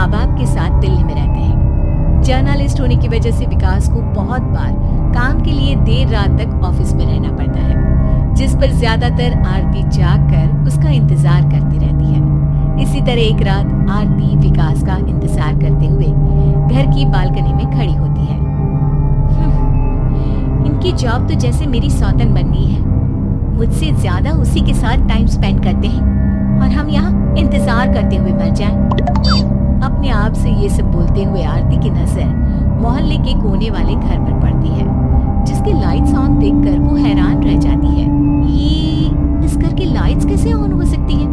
माँ बाप के साथ दिल्ली में रहते हैं। जर्नलिस्ट होने की वजह से विकास को बहुत बार काम के लिए देर रात तक ऑफिस में रहना पड़ता है, जिस पर ज्यादातर आरती जाग कर उसका इंतजार करती रहती है। इसी तरह एक रात आरती विकास का इंतजार करते हुए घर की बालकनी में खड़ी होती है। इनकी जॉब तो जैसे मेरी सौतन बन गई है। मुझसे ज्यादा उसी के साथ टाइम स्पेंड करते हैं और हम यहाँ इंतजार करते हुए मर जाएं। अपने आप से ये सब बोलते हुए आरती की नजर मोहल्ले के कोने वाले घर पर पड़ती है, जिसकी लाइट्स ऑन देखकर वो हैरान रह जाती है। ये इस घर की लाइट्स कैसे ऑन हो सकती है?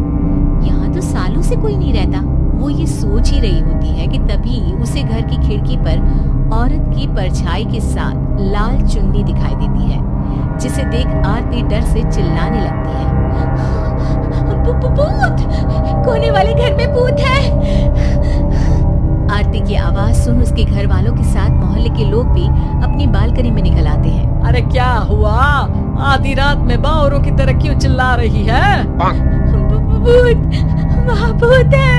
यहाँ तो सालों से कोई नहीं रहता। वो ये सोच ही रही होती है कि तभी उसे घर की खिड़की पर औरत की परछाई के साथ लाल चुन्नी दिखाई देती है, जिसे देख आरती डर से चिल्लाने लगती है। भूत! कोने वाले घर में भूत है। आरती की आवाज सुन उसके घर वालों के साथ मोहल्ले के लोग भी अपनी बालकनी में निकल आते हैं। अरे क्या हुआ? आधी रात में बावरों की तरह क्यों चिल्ला रही है? भूत! वहाँ भूत है।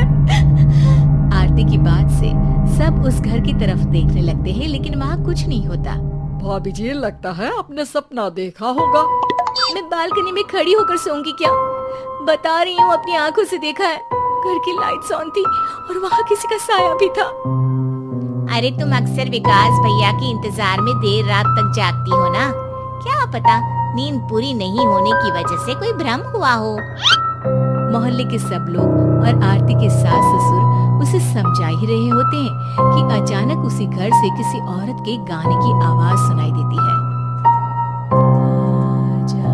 आरती की बात से सब उस घर की तरफ देखने लगते हैं, लेकिन वहाँ कुछ नहीं होता। भाभी जी, लगता है आपने सपना देखा होगा। मैं बालकनी में खड़ी होकर सोऊंगी क्या? बता रही हूँ, अपनी आंखों से देखा है। घर की लाइट्स ऑन थी और वहाँ किसी का साया भी था। अरे तुम अक्सर विकास भैया के इंतजार में देर रात तक जागती हो ना? क्या पता नींद पूरी नहीं होने की वजह से कोई भ्रम हुआ हो। मोहल्ले के सब लोग और आरती के सास ससुर उसे समझा ही रहे होते हैं कि अचानक उसी घर से किसी औरत के गाने की आवाज सुनाई देती है। आजा,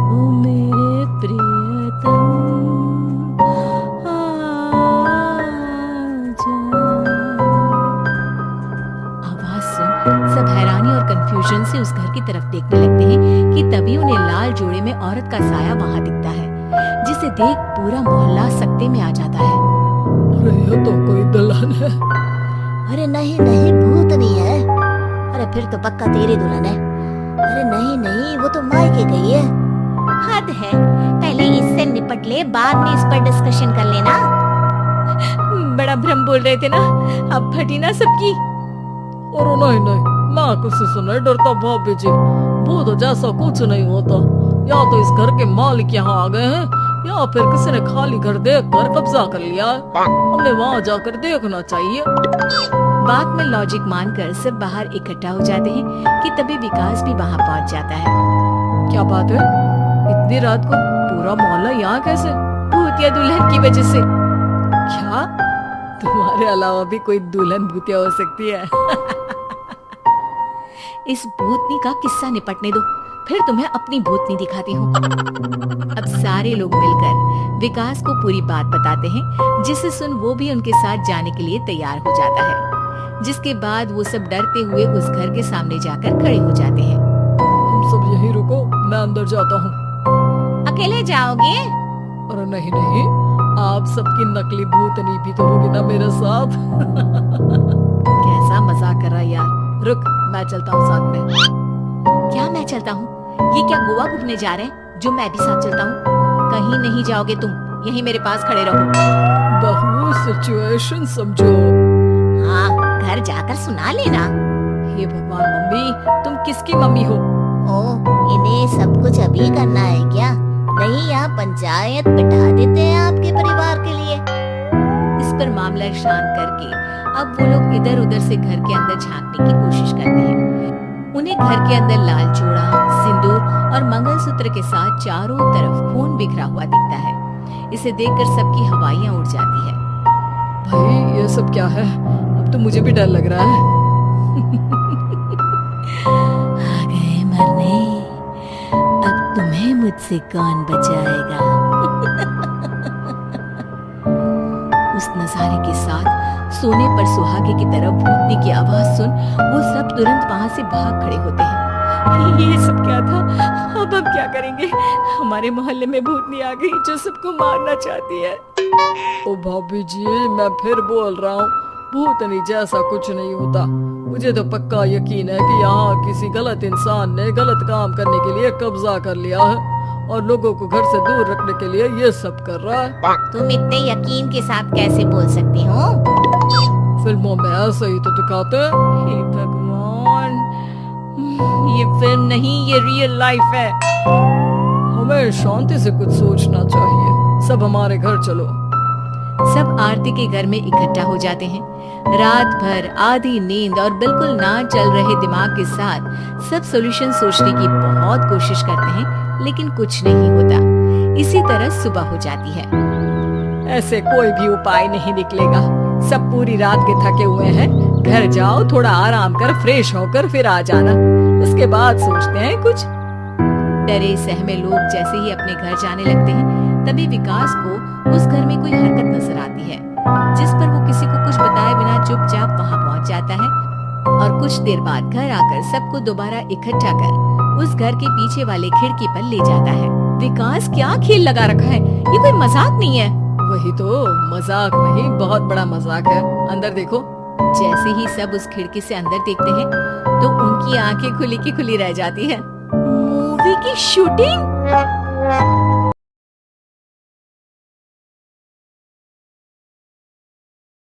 ओ मेरे प्रियतम, आजा। आवाज सुन सब हैरानी और कंफ्यूजन से उस घर की तरफ देखने लगते हैं कि तभी उन्हें लाल जोड़े में औरत का साया वहाँ दिखता है, जिसे देख पूरा मोहल्ला सकते में आ जाता है। अरे ये तो कोई दुल्हन है। अरे नहीं नहीं, भूत नहीं है। अरे फिर तो पक्का तेरी दुल्हन है। अरे नहीं नहीं, वो तो मायके गई है। हद है, पहले इससे निपट ले, बाद में इस पर डिस्कशन कर लेना। बड़ा भ्रम बोल रहे थे ना, अब फटी ना सबकी। और नहीं नहीं, मैं किसी से नहीं डरता भाभी जी। वो तो जैसा कुछ नहीं होता। या तो इस घर के मालिक यहाँ आ गए हैं, या फिर किसी ने खाली घर देख कर कब्जा कर लिया है। हमें वहाँ जाकर देखना चाहिए। बात में लॉजिक मानकर सब बाहर इकट्ठा हो जाते हैं कि तभी विकास भी वहाँ पहुँच जाता है। क्या बात है? इतनी रात को पूरा मोहल्ला यहाँ कैसे? भूतिया दुल्हन की वजह से। क्या तुम्हारे अलावा भी कोई दुल्हन भूतिया हो सकती है? इस भूतनी का किस्सा निपटने दो, फिर तुम्हें अपनी भूतनी दिखाती हूँ। अब सारे लोग मिलकर विकास को पूरी बात बताते हैं, जिसे सुन वो भी उनके साथ जाने के लिए तैयार हो जाता है। जिसके बाद वो सब डरते हुए उस घर के सामने जाकर खड़े हो जाते हैं। तुम सब यहीं रुको, मैं अंदर जाता हूँ। अकेले जाओगे? अरे नहीं नहीं, आप सबकी नकली भूतनी भी तो होगी ना मेरे साथ। कैसा मजाक कर रहा है यार। रुक, मैं चलता हूँ साथ में। क्या मैं चलता हूँ? ये क्या गोवा घूमने जा रहे हैं जो मैं भी साथ चलता हूँ? कहीं नहीं जाओगे तुम, यहीं मेरे पास खड़े रहो। बहू सिचुएशन समझो। हाँ, घर जाकर सुना लेना। हे भगवान, मम्मी तुम किसकी मम्मी हो? ओ, इन्हें सब कुछ अभी करना है क्या? नहीं, यहाँ पंचायत बिठा देते हैं आपके परिवार के लिए। इस पर मामला शांत करके अब वो लोग इधर उधर से घर के अंदर झांकने की कोशिश करते हैं। उन्हें घर के अंदर लाल जोड़ा, सिंदूर और मंगलसूत्र के साथ चारों तरफ खून बिखरा हुआ दिखता है। इसे देखकर सबकी हवाइयां उड़ जाती है। भाई ये सब क्या है? अब तो मुझे भी डर लग रहा है। आ गए मरने, अब तुम्हें मुझसे कौन बचाएगा? उस नजारे के साथ सोने पर सुहागे की तरफ भूतनी की आवाज सुन वो सब तुरंत वहाँ से भाग खड़े होते हैं। ये सब क्या था? अब हम क्या करेंगे? हमारे मोहल्ले में भूतनी आ गई जो सबको मारना चाहती है। ओ भाभी जी, मैं फिर बोल रहा हूँ, भूतनी जैसा कुछ नहीं होता। मुझे तो पक्का यकीन है कि यहाँ किसी गलत इंसान ने गलत काम करने के लिए कब्जा कर लिया है और लोगों को घर से दूर रखने के लिए ये सब कर रहा है। तुम इतने यकीन के साथ कैसे बोल सकती हो? फिल्मों में ऐसे ही तो दिखाते हैं। हे भगवान, ये फिल्म नहीं, ये रियल लाइफ है। हमें शांति से कुछ सोचना चाहिए। सब हमारे घर चलो। सब आरती के घर में इकट्ठा हो जाते हैं। रात भर आधी नींद और बिल्कुल ना चल रहे दिमाग के साथ सब सॉल्यूशन सोचने की बहुत कोशिश करते हैं, लेकिन कुछ नहीं होता। इसी तरह सुबह हो जाती है। ऐसे कोई भी उपाय नहीं निकलेगा। सब पूरी रात के थके हुए हैं। घर जाओ, थोड़ा आराम कर, फ्रेश होकर फिर आ जाना। उसके बाद सोचते हैं कुछ। डरे सहमे लोग जैसे ही अपने घर जाने लगते हैं, तभी विकास को उस घर में कोई हरकत नजर आती है, जिस पर वो किसी को कुछ बताए बिना चुपचाप वहां पहुंच जाता है और कुछ देर बाद घर आकर सबको दोबारा इकट्ठा कर उस घर के पीछे वाले खिड़की पर ले जाता है। विकास, क्या खेल लगा रखा है? ये कोई मजाक नहीं है। वही तो, मजाक नहीं, बहुत बड़ा मजाक है। अंदर देखो। जैसे ही सब उस खिड़की से अंदर देखते हैं तो उनकी आंखें खुली की खुली रह जाती है। मूवी की शूटिंग?